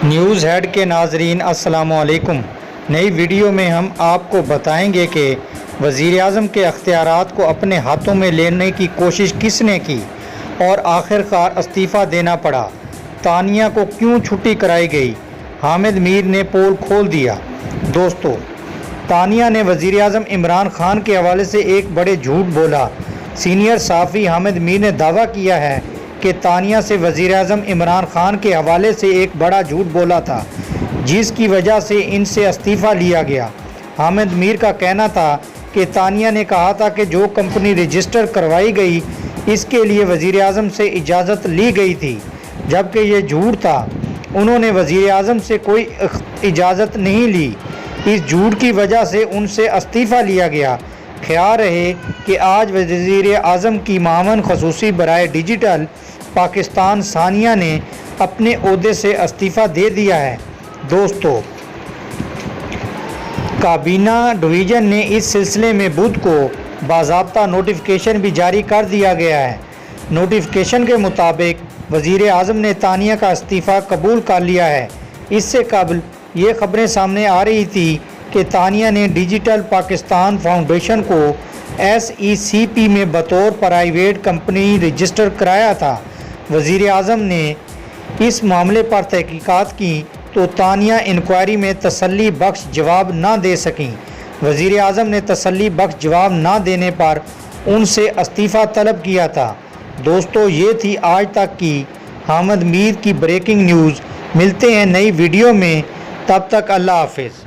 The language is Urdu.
نیوز ہیڈ کے ناظرین السلام علیکم۔ نئی ویڈیو میں ہم آپ کو بتائیں گے کہ وزیر اعظم کے اختیارات کو اپنے ہاتھوں میں لینے کی کوشش کس نے کی اور آخر کار استعفیٰ دینا پڑا۔ تانیہ کو کیوں چھٹی کرائی گئی؟ حامد میر نے پول کھول دیا۔ دوستو، تانیہ نے وزیر اعظم عمران خان کے حوالے سے ایک بڑے جھوٹ بولا۔ سینئر صحافی حامد میر نے دعویٰ کیا ہے کہ تانیہ سے وزیر اعظم عمران خان کے حوالے سے ایک بڑا جھوٹ بولا تھا، جس کی وجہ سے ان سے استعفیٰ لیا گیا۔ حامد میر کا کہنا تھا کہ تانیہ نے کہا تھا کہ جو کمپنی رجسٹر کروائی گئی اس کے لیے وزیر اعظم سے اجازت لی گئی تھی، جبکہ یہ جھوٹ تھا۔ انہوں نے وزیر اعظم سے کوئی اجازت نہیں لی۔ اس جھوٹ کی وجہ سے ان سے استعفیٰ لیا گیا۔ خیال رہے کہ آج وزیر اعظم کی معاون خصوصی برائے ڈیجیٹل پاکستان ثانیہ نے اپنے عہدے سے استعفیٰ دے دیا ہے۔ دوستو، کابینہ ڈویژن نے اس سلسلے میں بدھ کو باضابطہ نوٹیفیکیشن بھی جاری کر دیا گیا ہے۔ نوٹیفیکیشن کے مطابق وزیر اعظم نے تانیہ کا استعفیٰ قبول کر لیا ہے۔ اس سے قبل یہ خبریں سامنے آ رہی تھی کہ تانیہ نے ڈیجیٹل پاکستان فاؤنڈیشن کو SECP میں بطور پرائیویٹ کمپنی رجسٹر کرایا تھا۔ وزیر اعظم نے اس معاملے پر تحقیقات کی تو تانیہ انکوائری میں تسلی بخش جواب نہ دے سکیں۔ وزیر اعظم نے تسلی بخش جواب نہ دینے پر ان سے استعفیٰ طلب کیا تھا۔ دوستو، یہ تھی آج تک کی حامد میر کی بریکنگ نیوز۔ ملتے ہیں نئی ویڈیو میں، تب تک اللہ حافظ۔